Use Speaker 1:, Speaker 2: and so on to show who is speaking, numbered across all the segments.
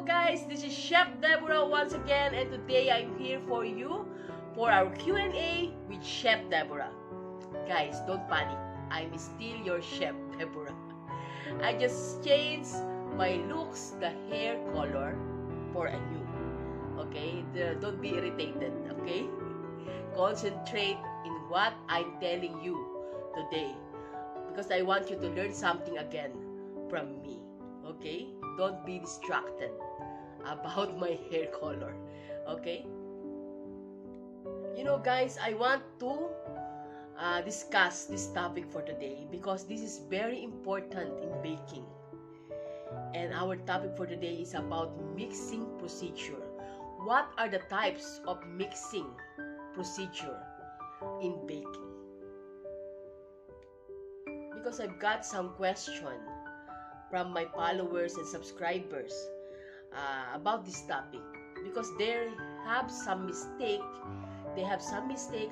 Speaker 1: guys, this is Chef Deborah once again, and today I'm here for you for our Q&A with Chef Deborah. Guys, don't panic, I'm still your Chef Deborah. I just changed my looks, the hair color for a new. Okay, don't be irritated, okay? Concentrate in what I'm telling you today because I want you to learn something again from me. Okay, don't be distracted about my hair color. Okay, you know guys, I want to discuss this topic for today because this is very important in baking, and our topic for today is about mixing procedure. What are the types of mixing procedure in baking? Because I've got some question from my followers and subscribers about this topic, because they have some mistake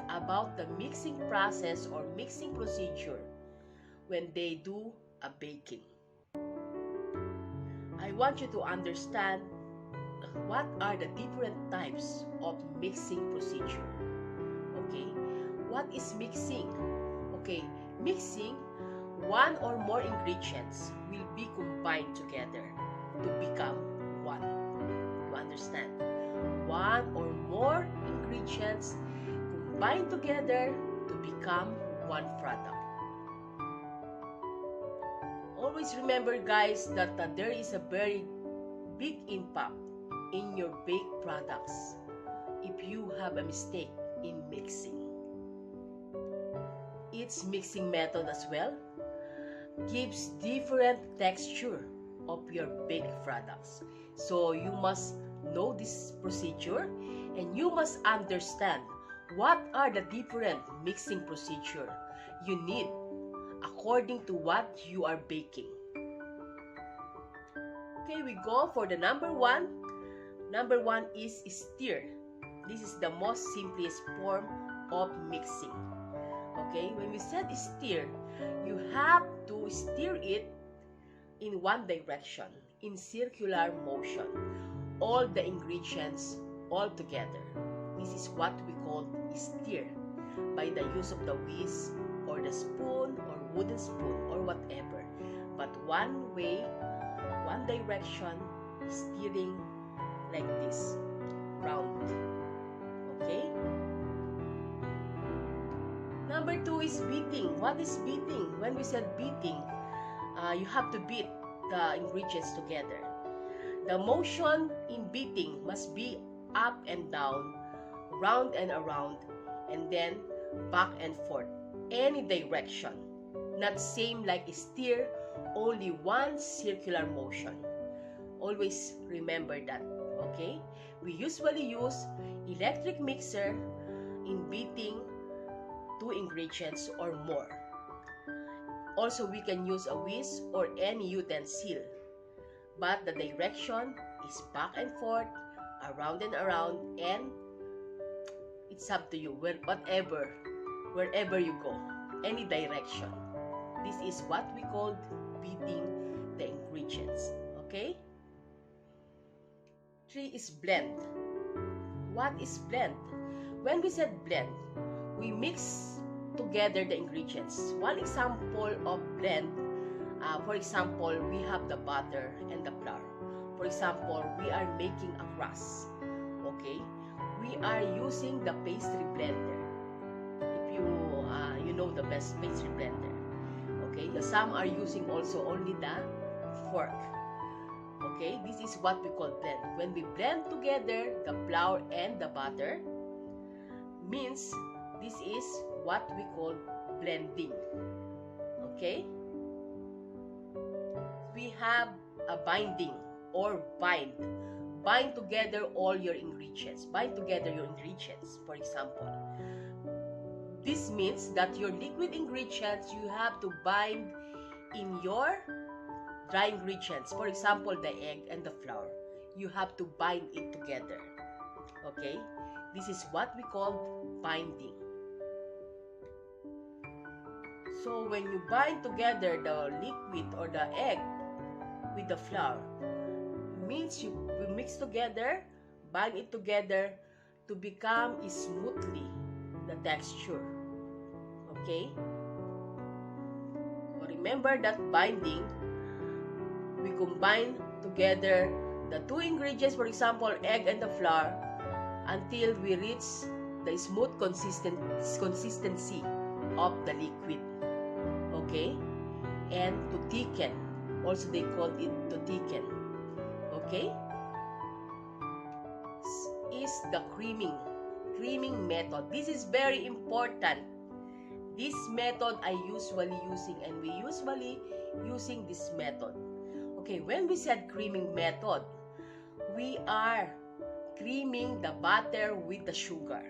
Speaker 1: about the mixing process or mixing procedure when they do a baking. I want you to understand what are the different types of mixing procedure. Okay, what is mixing? Okay, mixing, one or more ingredients will be combined together to become one. You understand? One or more ingredients combined together to become one product. Always remember guys that there is a very big impact in your baked products if you have a mistake in mixing. Its mixing method as well gives different texture of your baked products. So you must know this procedure and you must understand what are the different mixing procedure you need according to what you are baking. Okay, we go for the number one. Number one is stir. This is the most simplest form of mixing. Okay, when we said stir, you have to stir it in one direction, in circular motion, all the ingredients all together. This is what we call stir, by the use of the whisk or the spoon or wooden spoon or whatever. But one way, one direction, stirring like this, round. Okay? Number two is beating. What is beating? When we said beating, you have to beat the ingredients together. The motion in beating must be up and down, round and around, and then back and forth, any direction. Not same like stir, only one circular motion. Always remember that, okay? We usually use electric mixer in beating two ingredients or more. Also, we can use a whisk or any utensil, but the direction is back and forth, around and around, and it's up to you, wherever you go, any direction. This is what we call beating the ingredients. Okay? Three is blend. What is blend? When we said blend, we mix together the ingredients. One example of blend, for example, we have the butter and the flour. For example, we are making a crust. Okay, we are using the pastry blender. If you know the best pastry blender. Okay, some are using also only the fork. Okay, this is what we call blend. When we blend together the flour and the butter, means this is what we call blending. Okay? We have a binding or bind. Bind together all your ingredients. Bind together your ingredients, for example. This means that your liquid ingredients, you have to bind in your dry ingredients. For example, the egg and the flour. You have to bind it together. Okay? This is what we call binding. So when you bind together the liquid or the egg with the flour, means we mix together, bind it together to become smoothly the texture. Okay? So remember that binding, we combine together the two ingredients, for example, egg and the flour, until we reach the smooth consistency of the liquid. Okay? And to thicken. Also, they called it to thicken. Okay? This is the creaming method. This is very important. This method I usually using, and we usually using this method. Okay, when we said creaming method, we are creaming the butter with the sugar.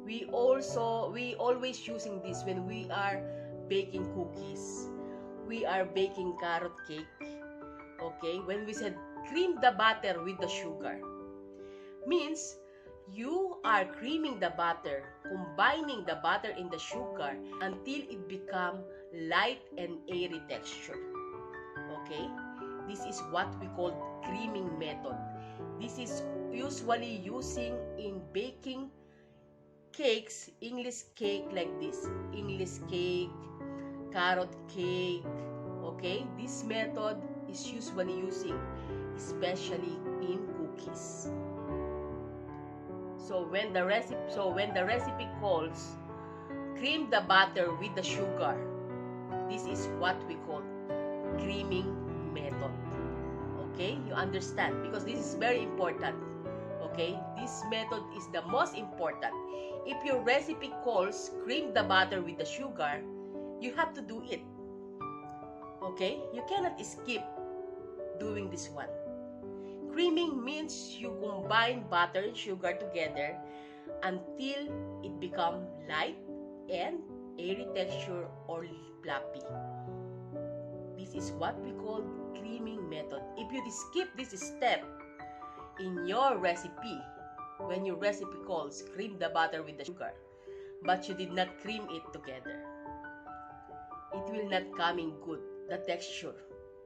Speaker 1: We always using this when we are baking cookies. We are baking carrot cake. Okay, when we said cream the butter with the sugar, means you are creaming the butter, combining the butter in the sugar until it become light and airy texture. Okay, this is what we call creaming method. This is usually using in baking cakes, English cake like this, English cake, carrot cake. Okay, this method is usually using especially in cookies. So when the recipe calls cream the butter with the sugar, this is what we call creaming method. Okay, you understand, because this is very important. Okay, this method is the most important. If your recipe calls cream the butter with the sugar, you have to do it. Okay, you cannot skip doing this one. Creaming means you combine butter and sugar together until it becomes light and airy texture or fluffy. This is what we call creaming method. If you skip this step in your recipe, when your recipe calls cream the butter with the sugar, but you did not cream it together, it will not come in good, the texture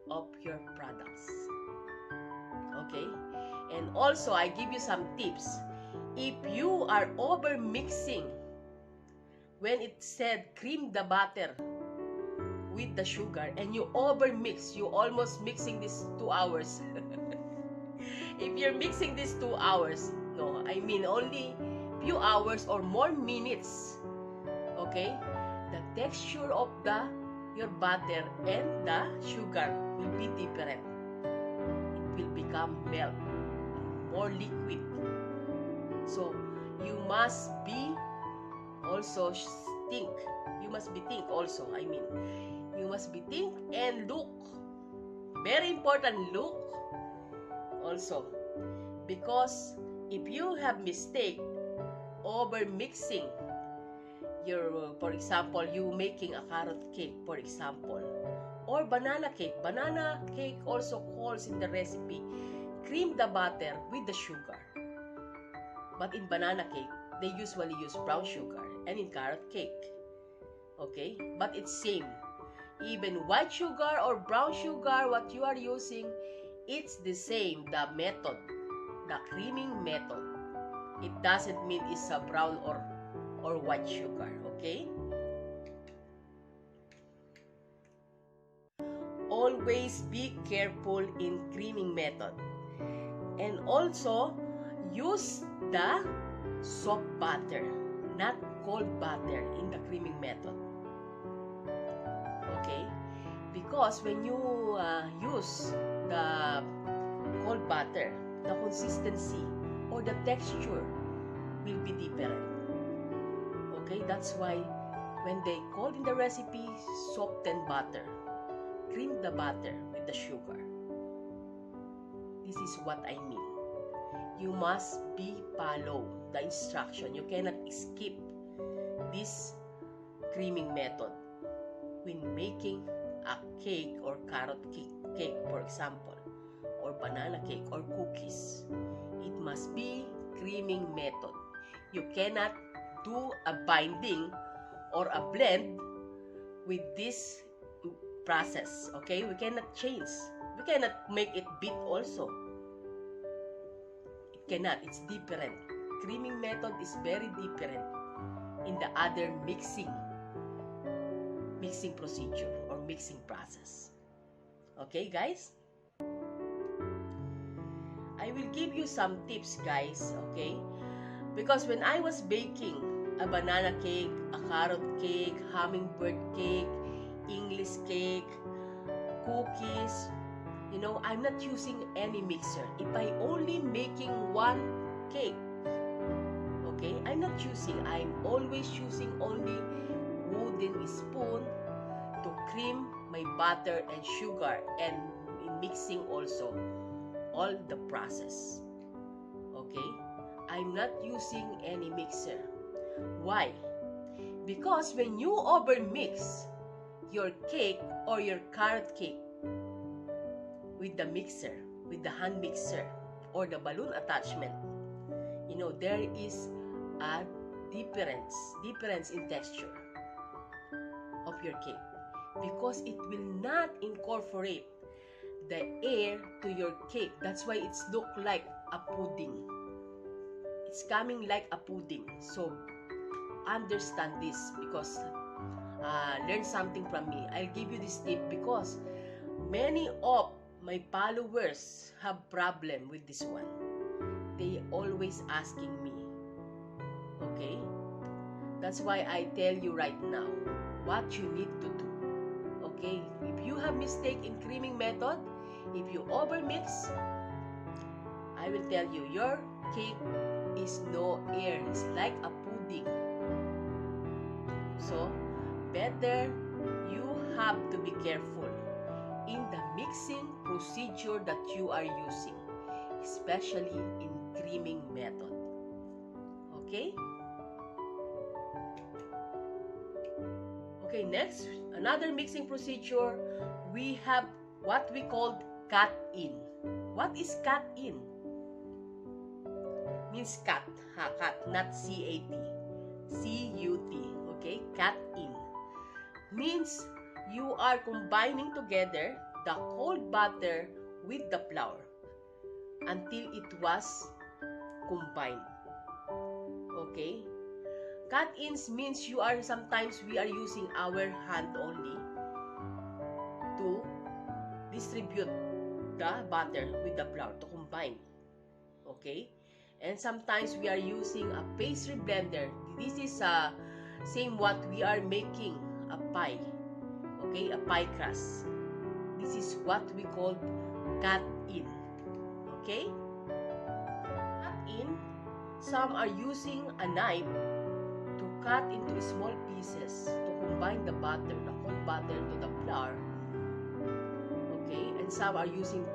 Speaker 1: of your products. Okay? And also, I give you some tips. If you are over mixing, when it said cream the butter with the sugar, and you over mix, you almost mixing this 2 hours. If you're mixing this 2 hours, no, I mean only few hours or more minutes, okay, the texture of your butter and the sugar will be different. It will become melt, more liquid. So you must be also think. You must be think also. I mean, you must be think and look. Very important, look also, because if you have mistake over mixing your, for example, you making a carrot cake, for example, or banana cake. Banana cake also calls in the recipe cream the butter with the sugar. But in banana cake, they usually use brown sugar, and in carrot cake, okay? But it's same. Even white sugar or brown sugar, what you are using, it's the same, the method, the creaming method. It doesn't mean it's a brown or white sugar, okay? Always be careful in creaming method. And also, use the soft butter, not cold butter in the creaming method. Okay? Because when you use the cold butter, the consistency or the texture will be different. Okay? That's why when they call in the recipe softened butter, cream the butter with the sugar. This is what I mean. You must follow the instruction. You cannot skip this creaming method when making a cake or carrot cake, for example, or banana cake or cookies. It must be creaming method. You cannot do a binding or a blend with this process. Okay, we cannot change. We cannot make it beat also. cannot. It's different. Creaming method is very different in the other mixing procedure or mixing process. Okay, guys? I will give you some tips, guys, okay? Because when I was baking a banana cake, a carrot cake, hummingbird cake, English cake, cookies, you know, I'm not using any mixer. If I only making one cake, okay, I'm always using only wooden spoon to cream my butter and sugar, and in mixing also all the process. Okay, I'm not using any mixer. Why? Because when you over mix your cake or your carrot cake with the mixer, with the hand mixer or the balloon attachment, you know, there is a difference in texture of your cake, because it will not incorporate the air to your cake. That's why it's look like a pudding. It's coming like a pudding. So understand this, because learn something from me. I'll give you this tip because many of my followers have problem with this one. They always asking me. Okay? That's why I tell you right now what you need to do. Okay? If you have mistake in creaming method, if you overmix, I will tell you, your cake is no air. It's like a pudding. So, better you have to be careful in the mixing procedure that you are using, especially in creaming method. Okay? Okay, next, another mixing procedure, we have what we call cut-in. What is cut-in? Means cut, cut, not C-A-T. C-U-T, okay? Cut-in. Means you are combining together the cold butter with the flour until it was combined. Okay? Cut-ins means sometimes we are using our hand only to distribute the butter with the flour to combine. Okay? And sometimes we are using a pastry blender. This is same what we are making a pie. Okay? A pie crust. This is what we call cut-in. Okay? Cut-in, some are using a knife to cut into small pieces to combine the butter, the cold butter to the flour. Okay? And some are using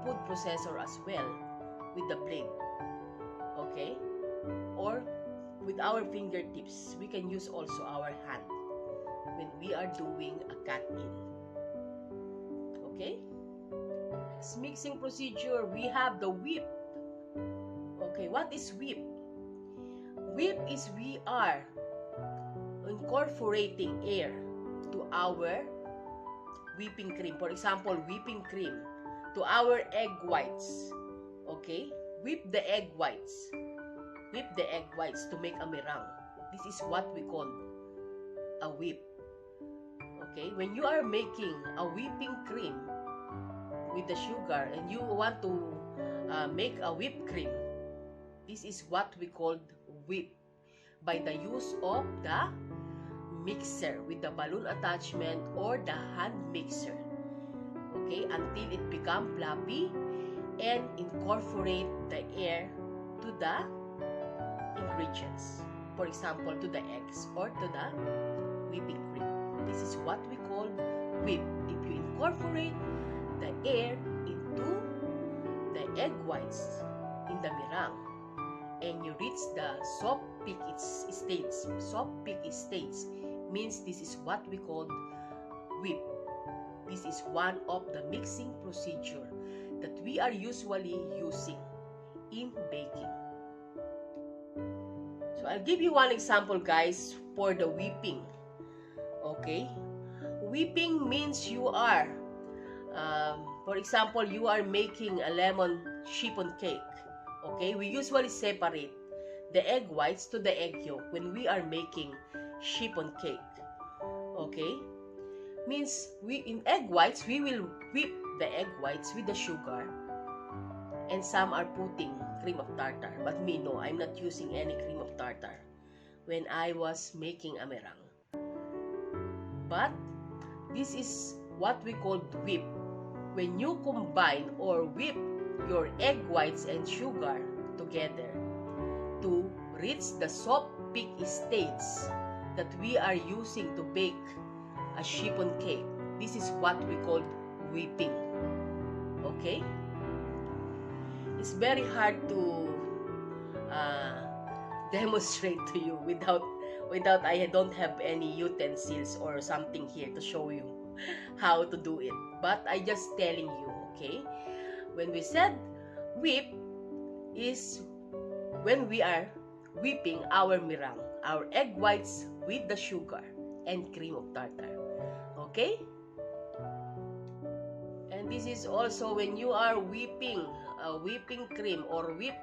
Speaker 1: food processor as well with the blade. Okay? Or with our fingertips, we can use also our hand when we are doing a cut-in. Okay? Next mixing procedure, we have the whip. Okay, what is whip? Whip is we are incorporating air to our whipping cream. For example, whipping cream to our egg whites. Okay? Whip the egg whites. Whip the egg whites to make a meringue. This is what we call a whip. Okay? When you are making a whipping cream with the sugar and you want to make a whipped cream, this is what we call whip, by the use of the mixer with the balloon attachment or the hand mixer. Okay? Until it become fluffy and incorporate the air to the ingredients. For example, to the eggs or to the whipping cream. This is what we call whip. If you incorporate the air into the egg whites in the meringue and you reach the soft peak stage. Soft peak stage means this is what we call whip. This is one of the mixing procedure that we are usually using in baking. So I'll give you one example, guys, for the whipping. Okay? Whipping means you are, for example, you are making a lemon chiffon cake. Okay, we usually separate the egg whites to the egg yolk when we are making chiffon cake. Okay, means in egg whites we will whip the egg whites with the sugar, and some are putting cream of tartar, but me, no, I'm not using any cream of tartar when I was making a meringue. But this is what we call whip. When you combine or whip your egg whites and sugar together to reach the soft peak stage that we are using to bake a chiffon cake, this is what we call whipping. Okay? It's very hard to demonstrate to you without I don't have any utensils or something here to show you how to do it. But I just telling you, okay? When we said whip is when we are whipping our meringue, our egg whites with the sugar and cream of tartar. Okay? And this is also when you are whipping whipping cream or whip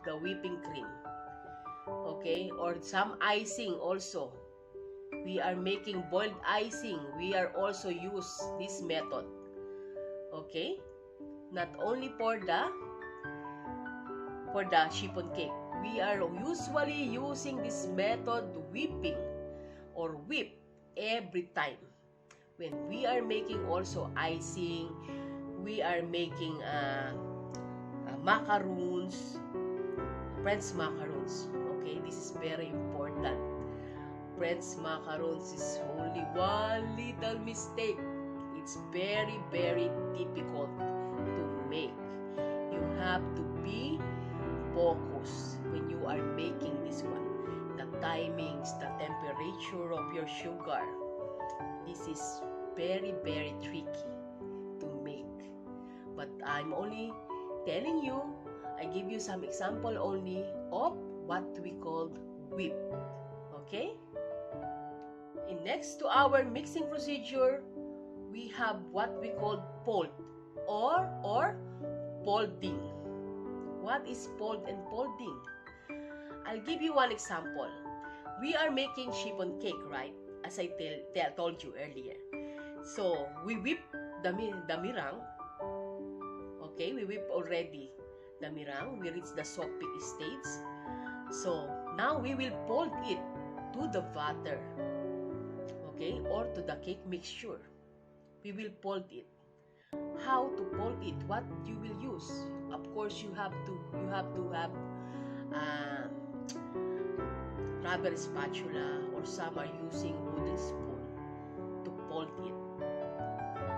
Speaker 1: the whipping cream. Okay? Or some icing also. We are making boiled icing. We are also use this method. Okay? Not only for the chiffon cake. We are usually using this method whipping or whip every time. When we are making also icing, we are making macaroons, French macaroons. Okay, this is very important. French macaroons is only one little mistake. It's very, very difficult to make. You have to be focused when you are making this one. The timings, the temperature of your sugar. This is very, very tricky to make. But I'm only telling you, I give you some example only of what we call whip. Okay? And next to our mixing procedure, we have what we call fold or folding. What is fold and folding? I'll give you one example. We are making chiffon cake, right? As I told you earlier. So, we whip the meringue. Okay, we whip already the meringue. We reach the soft peak stage. So, now we will fold it to the batter. Okay, or to the cake mixture. We will fold it. How to fold it? What you will use? Of course, you have to have rubber spatula, or some are using wooden spoon to fold it.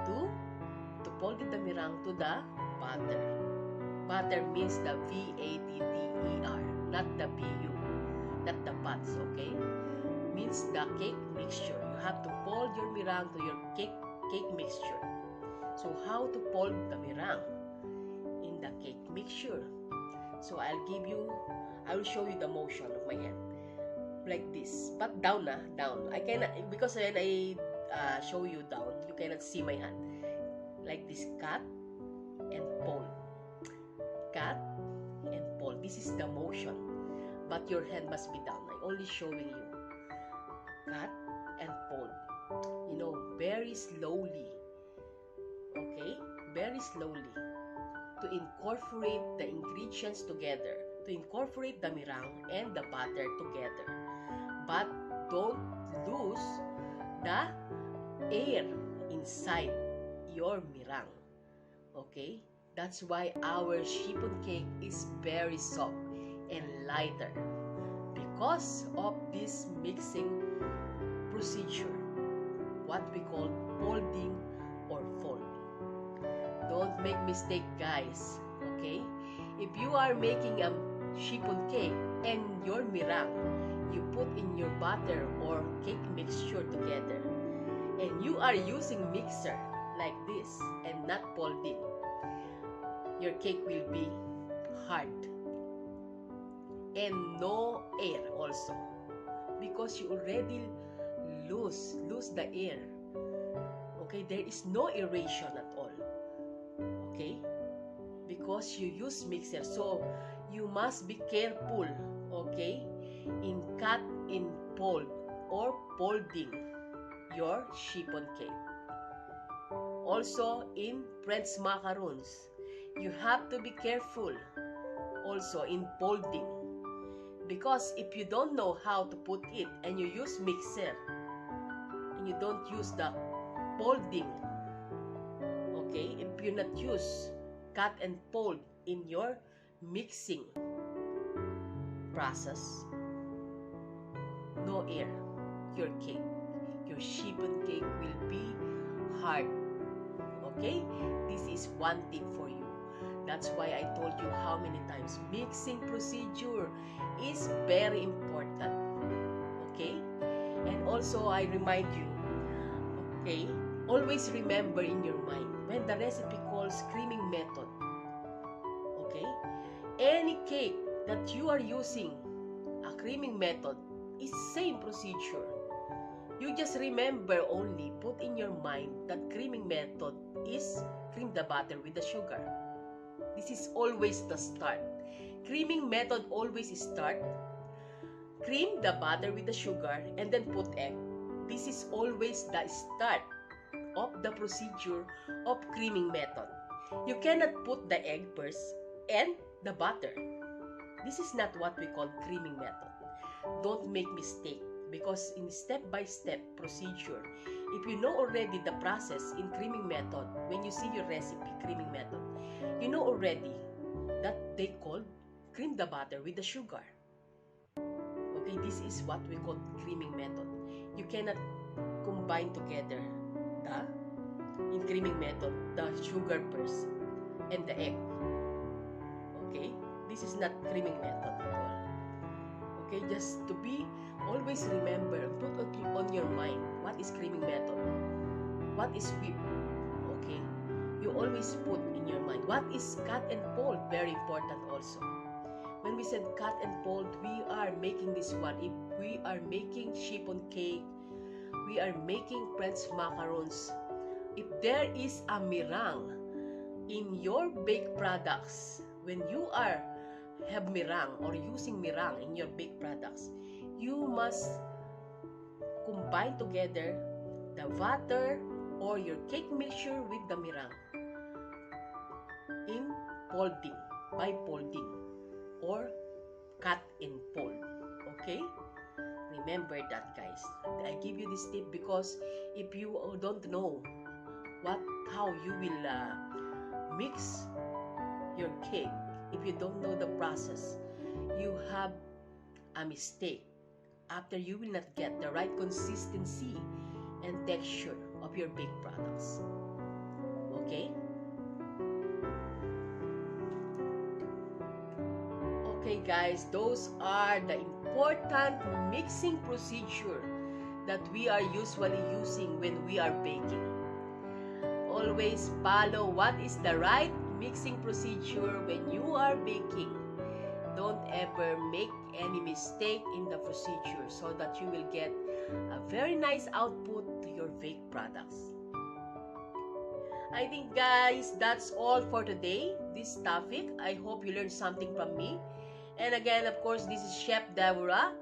Speaker 1: To fold it the meringue to the batter. Batter means the V-A-T-T-E-R, not the B-U, not the pots, okay? Means the cake mixture. You have to fold your meringue to your cake mixture. So how to fold the meringue in the cake mixture? So I will show you the motion of my hand. Like this, but down down. I cannot, because when I show you down, you cannot see my hand. Like this, cut and fold. Cut and fold. This is the motion, but your hand must be down. I'm only showing you. Cut and fold. You know, very slowly. Okay? Very slowly. To incorporate the ingredients together. To incorporate the meringue and the butter together. But don't lose the air inside your meringue. Okay? That's why our chiffon cake is very soft and lighter, because of this mixing procedure, what we call folding or fold. Don't make mistake, guys. Okay? If you are making a chiffon cake and your meringue, you put in your butter or cake mixture together, and you are using mixer like this and not folding, your cake will be hard and no air also, because you already lose the air. Okay, there is no aeration at all. Okay, because you use mixer, so you must be careful, okay, in cut and fold or folding your chiffon cake. Also in French macarons, you have to be careful also in folding, because if you don't know how to put it and you use mixer and you don't use the folding, okay, if you not use cut and fold in your mixing process, no air, your cake, your chiffon cake will be hard. Okay, this is one tip for you. That's why I told you how many times mixing procedure is very important. Okay, and also I remind you, okay, always remember in your mind when the recipe calls creaming method, okay, any cake that you are using a creaming method is same procedure. You just remember only, put in your mind that creaming method is cream the butter with the sugar. This is always the start. Creaming method always start, cream the butter with the sugar and then put egg. This is always the start of the procedure of creaming method. You cannot put the egg first and the butter. This is not what we call creaming method. Don't make mistake, because in step-by-step procedure, if you know already the process in creaming method, when you see your recipe creaming method, you know already that they call cream the butter with the sugar. Okay, this is what we call creaming method. You cannot combine together in creaming method the sugar first and the egg. Okay, this is not creaming method at all. Okay, just to be always remember and put on your mind what is creaming method, what is whip. Okay, you always put in your mind what is cut and fold, very important also. When we said cut and fold, we are making this one. If we are making chiffon cake, we are making French macarons, if there is a meringue in your baked products, when you have meringue or using meringue in your baked products, you must combine together the butter or your cake mixture with the meringue in folding, by folding or cut and fold. Okay, remember that, guys. I give you this tip because if you don't know how you will mix your cake, if you don't know the process, you have a mistake. After, you will not get the right consistency and texture of your baked products. Okay? Okay, guys, those are the important mixing procedure that we are usually using when we are baking. Always follow what is the right mixing procedure when you are baking. Don't ever make any mistake in the procedure so that you will get a very nice output to your baked products. I think, guys, that's all for today, this topic. I hope you learned something from me. And again, of course, this is Chef Deborah.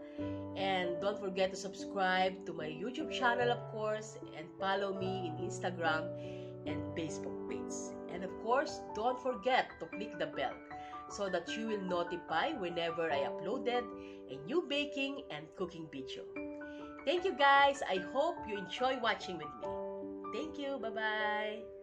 Speaker 1: And don't forget to subscribe to my YouTube channel, of course, and follow me in Instagram and Facebook page. And of course, don't forget to click the bell so that you will notify whenever I uploaded a new baking and cooking video. Thank you, guys. I hope you enjoy watching with me. Thank you. Bye-bye.